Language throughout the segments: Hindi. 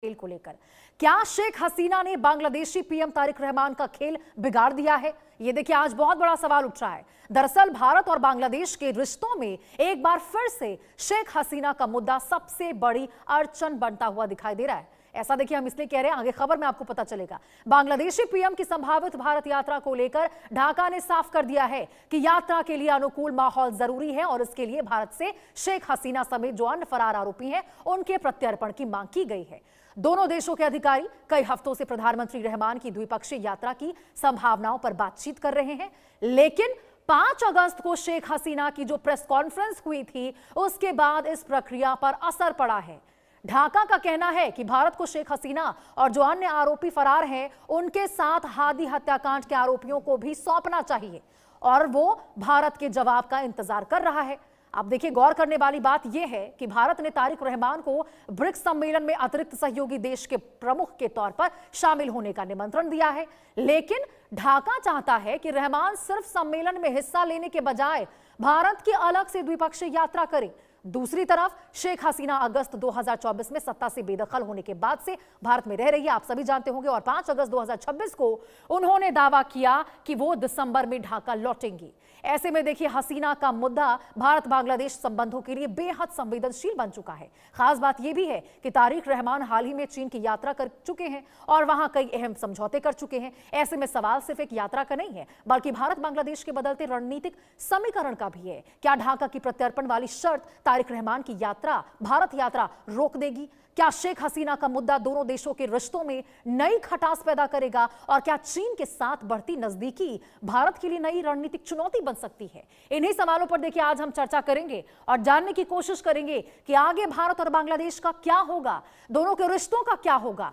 खेल को लेकर क्या शेख हसीना ने बांग्लादेशी पीएम तारिक रहमान का खेल बिगाड़ दिया है? ये देखिए, आज बहुत बड़ा सवाल उठ रहा है। दरअसल भारत और बांग्लादेश के रिश्तों में एक बार फिर से शेख हसीना का मुद्दा सबसे बड़ी अड़चन बनता हुआ दिखाई दे रहा है। ऐसा देखिए, हम इसलिए कह रहे हैं, आगे खबर में आपको पता चलेगा। बांग्लादेशी पीएम की संभावित भारत यात्रा को लेकर ढाका ने साफ कर दिया है कि यात्रा के लिए अनुकूल माहौल जरूरी है और इसके लिए भारत से शेख हसीना समेत जो अन्य फरार आरोपी हैं उनके प्रत्यर्पण की मांग की गई है। दोनों देशों के अधिकारी कई हफ्तों से प्रधानमंत्री रहमान की द्विपक्षीय यात्रा की संभावनाओं पर बातचीत कर रहे हैं, लेकिन 5 अगस्त को शेख हसीना की जो प्रेस कॉन्फ्रेंस हुई थी उसके बाद इस प्रक्रिया पर असर पड़ा है। ढाका का कहना है कि भारत को शेख हसीना और जो अन्य आरोपी फरार हैं उनके साथ हादी हत्याकांड के आरोपियों को भी सौंपना चाहिए और वो भारत के जवाब का इंतजार कर रहा है। अब देखिए, गौर करने वाली बात यह है कि भारत ने तारिक रहमान को ब्रिक्स सम्मेलन में अतिरिक्त सहयोगी देश के प्रमुख के तौर पर शामिल होने का निमंत्रण दिया है, लेकिन ढाका चाहता है कि रहमान सिर्फ सम्मेलन में हिस्सा लेने के बजाय भारत की अलग से द्विपक्षीय यात्रा करे। दूसरी तरफ शेख हसीना अगस्त 2024 में सत्ता से बेदखल होने के बाद से भारत में रह रही है, आप सभी जानते होंगे, और 5 अगस्त 2026 को उन्होंने दावा किया कि वो दिसंबर में ढाका लौटेंगी। ऐसे में देखिए, हसीना का मुद्दा भारत बांग्लादेश संबंधों के लिए बेहद संवेदनशील बन चुका है। खास बात यह भी है कि तारिक रहमान हाल ही में चीन की यात्रा कर चुके हैं और वहां कई अहम समझौते कर चुके हैं। ऐसे में सवाल सिर्फ एक यात्रा का नहीं है, बल्कि भारत बांग्लादेश के बदलते रणनीतिक समीकरण का भी है। क्या ढाका की प्रत्यर्पण वाली शर्त तारिक रहमान की यात्रा, भारत यात्रा रोक देगी? क्या शेख हसीना का मुद्दा दोनों देशों के रिश्तों में नई खटास पैदा करेगा? और क्या चीन के साथ बढ़ती नजदीकी भारत के लिए नई रणनीतिक चुनौती बन सकती है? इन्हीं सवालों पर देखिए आज हम चर्चा करेंगे और जानने की कोशिश करेंगे कि आगे भारत और बांग्लादेश का क्या होगा, दोनों के रिश्तों का क्या होगा।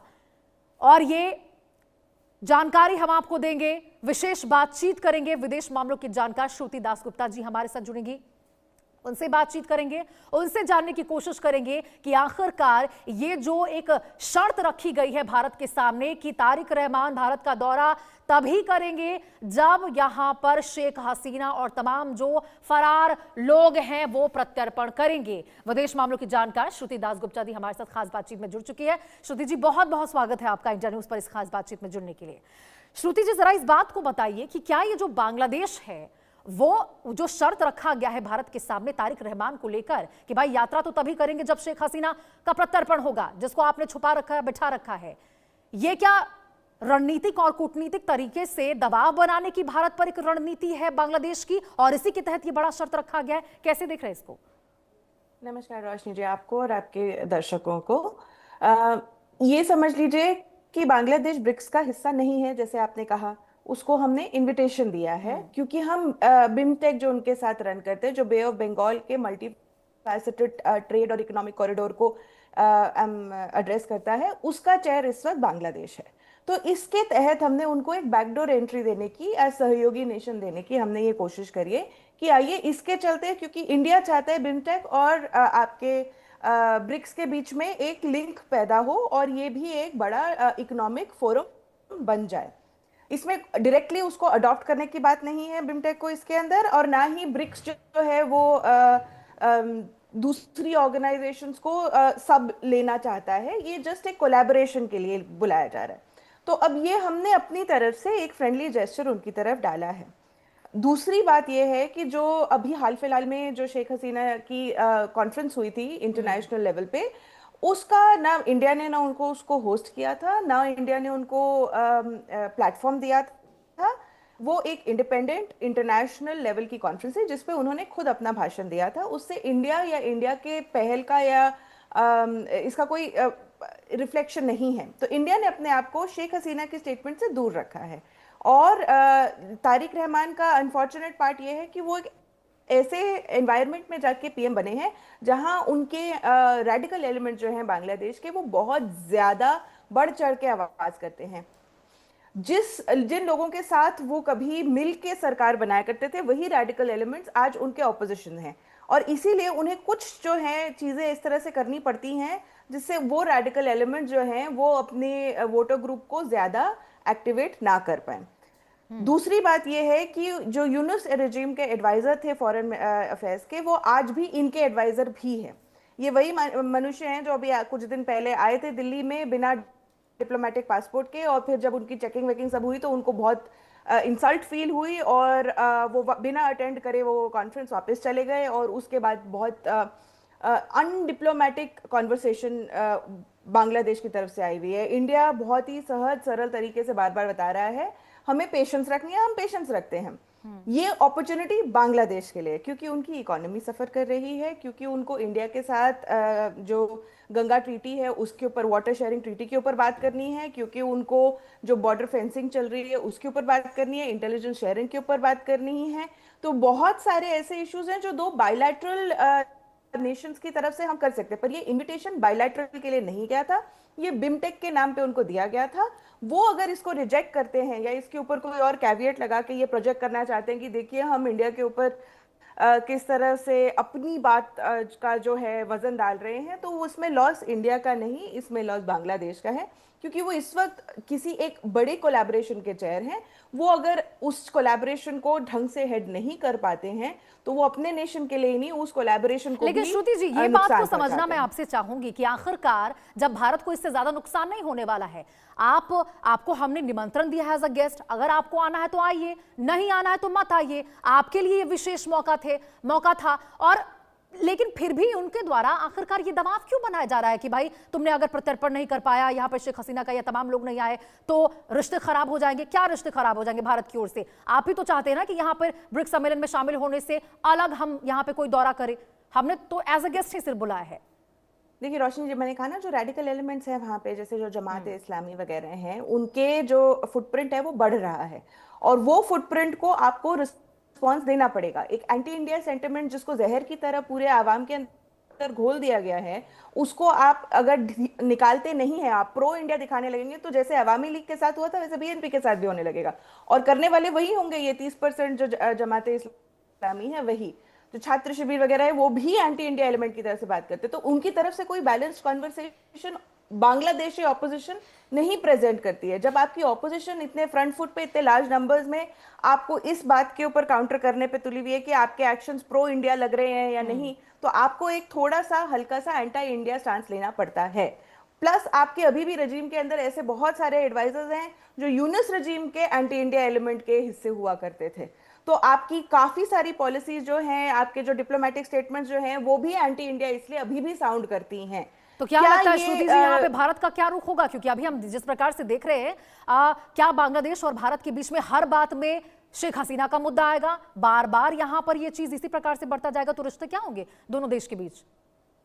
और ये जानकारी हम आपको देंगे, विशेष बातचीत करेंगे। विदेश मामलों की जानकार श्रुति दासगुप्ता जी हमारे साथ जुड़ेंगी, उनसे बातचीत करेंगे, उनसे जानने की कोशिश करेंगे कि आखिरकार ये जो एक शर्त रखी गई है भारत के सामने कि तारिक रहमान भारत का दौरा तभी करेंगे जब यहां पर शेख हसीना और तमाम जो फरार लोग हैं वो प्रत्यर्पण करेंगे। विदेश मामलों की जानकार श्रुति दासगुप्ता जी हमारे साथ खास बातचीत में जुड़ चुकी है। श्रुति जी, बहुत बहुत स्वागत है आपका इंडिया न्यूज पर इस खास बातचीत में जुड़ने के लिए। श्रुति जी, जरा इस बात को बताइए कि क्या ये जो बांग्लादेश है वो जो शर्त रखा गया है भारत के सामने तारिक रहमान को लेकर कि भाई यात्रा तो तभी करेंगे जब शेख हसीना का प्रत्यर्पण होगा, जिसको आपने छुपा रखा है, बिठा रखा है, ये क्या रणनीतिक और कूटनीतिक तरीके से दबाव बनाने की भारत पर एक रणनीति है बांग्लादेश की, और इसी के तहत ये बड़ा शर्त रखा गया है? कैसे देख रहे हैं इसको? नमस्कार रोशनी जी, आपको और आपके दर्शकों को। ये समझ लीजिए कि बांग्लादेश ब्रिक्स का हिस्सा नहीं है, जैसे आपने कहा। उसको हमने इनविटेशन दिया है क्योंकि हम बिमटेक जो उनके साथ रन करते हैं, जो बे ऑफ बंगाल के मल्टी फैसेटेड ट्रेड और इकोनॉमिक कॉरिडोर को एड्रेस करता है, उसका चेयर इस वक्त बांग्लादेश है। तो इसके तहत हमने उनको एक बैकडोर एंट्री देने की, सहयोगी नेशन देने की हमने ये कोशिश करी है कि आइए इसके चलते, क्योंकि इंडिया चाहता है बिमटेक और आपके ब्रिक्स के बीच में एक लिंक पैदा हो और ये भी एक बड़ा इकोनॉमिक फोरम बन जाए। इसमें डायरेक्टली उसको अडॉप्ट करने की बात नहीं है बिमटेक को इसके अंदर, और ना ही ब्रिक्स जो है वो दूसरी ऑर्गेनाइजेशंस को सब लेना चाहता है। ये जस्ट एक कोलैबोरेशन के लिए बुलाया जा रहा है। तो अब ये हमने अपनी तरफ से एक फ्रेंडली जेस्चर उनकी तरफ डाला है। दूसरी बात यह है कि जो अभी हाल फिलहाल में जो शेख हसीना की कॉन्फ्रेंस हुई थी इंटरनेशनल लेवल पे, उसका ना इंडिया ने ना उनको उसको होस्ट किया था, ना इंडिया ने उनको प्लेटफॉर्म दिया था। वो एक इंडिपेंडेंट इंटरनेशनल लेवल की कॉन्फ्रेंस है जिसपे उन्होंने खुद अपना भाषण दिया था। उससे इंडिया या इंडिया के पहल का या इसका कोई रिफ्लेक्शन नहीं है। तो इंडिया ने अपने आप को शेख हसीना के स्टेटमेंट से दूर रखा है। और तारिक रहमान का अनफॉर्चुनेट पार्ट ये है कि वो एक ऐसे एनवायरनमेंट में जाके पीएम बने हैं जहां उनके रेडिकल एलिमेंट जो हैं बांग्लादेश के, वो बहुत ज्यादा बढ़ चढ़ के आवाज करते हैं। जिन लोगों के साथ वो कभी मिल के सरकार बनाया करते थे, वही रेडिकल एलिमेंट्स आज उनके ऑपोजिशन हैं, और इसीलिए उन्हें कुछ जो है चीजें इस तरह से करनी पड़ती हैं जिससे वो रेडिकल एलिमेंट जो हैं वो अपने वोटर ग्रुप को ज्यादा एक्टिवेट ना कर पाए। दूसरी बात यह है कि जो यूनुस रेजिम के एडवाइजर थे फॉरेन अफेयर्स के, वो आज भी इनके एडवाइजर भी हैं। ये वही मनुष्य हैं जो अभी कुछ दिन पहले आए थे दिल्ली में बिना डिप्लोमेटिक पासपोर्ट के, और फिर जब उनकी चेकिंग वेकिंग सब हुई तो उनको बहुत इंसल्ट फील हुई, और वो बिना अटेंड करे वो कॉन्फ्रेंस वापस चले गए, और उसके बाद बहुत अनडिप्लोमेटिक कॉन्वर्सेशन बांग्लादेश की तरफ से आई हुई है। इंडिया बहुत ही सहज सरल तरीके से बार बार बता रहा है हमें पेशेंस रखनी है, हम पेशेंस रखते हैं। ये अपॉर्चुनिटी बांग्लादेश के लिए, क्योंकि उनकी इकोनॉमी सफर कर रही है, क्योंकि उनको इंडिया के साथ जो गंगा ट्रीटी है उसके ऊपर, वाटर शेयरिंग ट्रीटी के ऊपर बात करनी है, क्योंकि उनको जो बॉर्डर फेंसिंग चल रही है उसके ऊपर बात करनी है, इंटेलिजेंस शेयरिंग के ऊपर बात करनी है। तो बहुत सारे ऐसे इश्यूज हैं जो दो बायलैटरल नेशंस की तरफ से हम कर सकते हैं, पर ये इनविटेशन बायलैटरल के लिए नहीं गया था, ये बिमटेक के नाम पे उनको दिया गया था। वो अगर इसको रिजेक्ट करते हैं या इसके ऊपर कोई और कैविएट लगा के ये प्रोजेक्ट करना चाहते हैं कि देखिए हम इंडिया के ऊपर किस तरह से अपनी बात का जो है वजन डाल रहे हैं, तो उसमें लॉस इंडिया का नहीं, इसमें लॉस बांग्लादेश का है, क्योंकि वो इस वक्त किसी एक बड़े कोलैबोरेशन के चेयर हैं। वो अगर उस कोलैबोरेशन को ढंग से हेड नहीं कर पाते हैं तो वो अपने नेशन के लिए ही नहीं, उस कोलैबोरेशन को लेकिन भी श्रुति जी, ये बात नुकसान तो समझना पहुंचाते मैं हैं। आपसे चाहूंगी कि आखिरकार जब भारत को इससे ज्यादा नुकसान नहीं होने वाला है, आपको हमने निमंत्रण दिया है एज अ गेस्ट, अगर आपको आना है तो आइए, नहीं आना है तो मत आइए, आपके लिए ये विशेष मौका था। और लेकिन फिर भी उनके द्वारा आखिरकार ये दबाव क्यों बनाया जा रहा है कि भाई तुमने अगर प्रत्यर्पण नहीं कर पाया, यहाँ पर शेख हसीना का या तमाम लोग नहीं आए तो रिश्ते खराब हो जाएंगे? क्या रिश्ते खराब हो जाएंगे भारत की ओर से? आप ही तो चाहते हैं ना कि यहाँ पर ब्रिक्स सम्मेलन में शामिल होने से अलग हम यहाँ पे कोई दौरा करें। हमने तो एज अ गेस्ट ही सिर्फ बुलाया है। देखिए रोशनी जी, मैंने कहा ना जो रेडिकल एलिमेंट्स हैं वहाँ पे, जैसे जो जमात इस्लामी वगैरह हैं, उनके जो फुटप्रिंट है वो बढ़ रहा है, और वो फुटप्रिंट को आपको रिस्पॉन्स देना पड़ेगा। एक एंटी इंडिया सेंटिमेंट जिसको जहर की तरह पूरे आवाम के अंदर घोल दिया गया है, उसको आप अगर निकालते नहीं है, आप प्रो इंडिया दिखाने लगेंगे, तो जैसे अवामी लीग के साथ हुआ था वैसे बीएनपी के साथ भी होने लगेगा, और करने वाले वही होंगे। ये 30% जो जमात इस्लामी है, वही जो छात्र शिविर वगैरह है, वो भी एंटी इंडिया एलिमेंट की तरफ से बात करते हैं। तो उनकी तरफ से कोई बैलेंस्ड कॉन्वर्सेशन बांग्लादेशी ऑपोजिशन नहीं प्रेजेंट करती है। जब आपकी ऑपोजिशन इतने फ्रंट फुट पे, इतने लार्ज नंबर्स में आपको इस बात के ऊपर काउंटर करने पे तुली हुई है कि आपके एक्शंस प्रो इंडिया लग रहे हैं या नहीं, तो आपको एक थोड़ा सा हल्का सा एंटी इंडिया स्टांस लेना पड़ता है। प्लस आपके अभी भी रजीम के अंदर ऐसे बहुत सारे एडवाइजर्स हैं जो यूनिस रजीम के एंटी इंडिया एलिमेंट के हिस्से हुआ करते थे। तो आपकी काफी सारी पॉलिसीज जो हैं, आपके जो डिप्लोमेटिक स्टेटमेंट्स जो हैं, वो भी एंटी इंडिया इसलिए अभी भी साउंड करती हैं। तो क्या लगता है श्रुति जी, यहाँ पे भारत का क्या रुख होगा? क्योंकि अभी हम जिस प्रकार से देख रहे हैं, क्या बांग्लादेश और भारत के बीच में हर बात में शेख हसीना का मुद्दा आएगा, बार बार यहाँ पर ये चीज इसी प्रकार से बढ़ता जाएगा, तो रिश्ते क्या होंगे दोनों देश के बीच?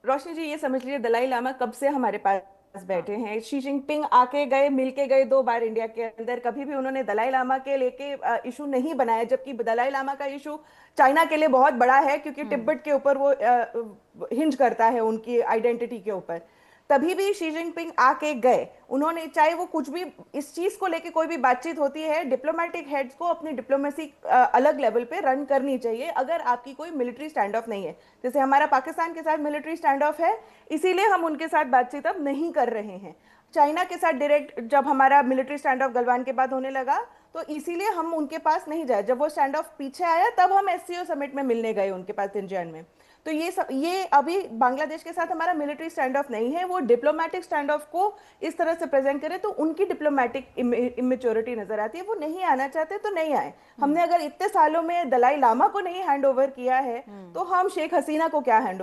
रोशनी जी, ये समझ लीजिए दलाई लामा कब से हमारे पास बैठे हैं। शी जिनपिंग आके गए, मिलके गए 2 बार इंडिया के अंदर, कभी भी उन्होंने दलाई लामा के लेके इशू नहीं बनाया, जबकि दलाई लामा का इशू चाइना के लिए बहुत बड़ा है, क्योंकि तिब्बत के ऊपर वो हिंज करता है उनकी आइडेंटिटी के ऊपर। तभी भी शी जिनपिंग आके गए, उन्होंने, चाहे वो कुछ भी इस चीज को लेके कोई भी बातचीत होती है, डिप्लोमेटिक हेड्स को अपनी डिप्लोमेसी अलग लेवल पे रन करनी चाहिए अगर आपकी कोई मिलिट्री स्टैंड ऑफ नहीं है। जैसे हमारा पाकिस्तान के साथ मिलिट्री स्टैंड ऑफ है, इसीलिए हम उनके साथ बातचीत अब नहीं कर रहे हैं। चाइना के साथ डायरेक्ट जब हमारा मिलिट्री स्टैंड ऑफ गलवान के बाद होने लगा, तो इसीलिए हम उनके पास नहीं जाए। जब वो स्टैंड ऑफ पीछे आया तब हम एससीओ समिट में मिलने गए उनके पास जिनजियांग में। तो ये अभी बांग्लादेश के साथ हमारा मिलिट्री स्टैंड ऑफ नहीं है, वो डिप्लोमेटिक स्टैंड ऑफ को इस तरह से प्रेजेंट करे तो उनकी डिप्लोमेटिक इमेच्योरिटी नजर आती है। वो नहीं आना चाहते तो नहीं आए। हमने अगर इतने सालों में दलाई लामा को नहीं हैंड ओवर किया है, तो हम शेख हसीना को क्या हैंड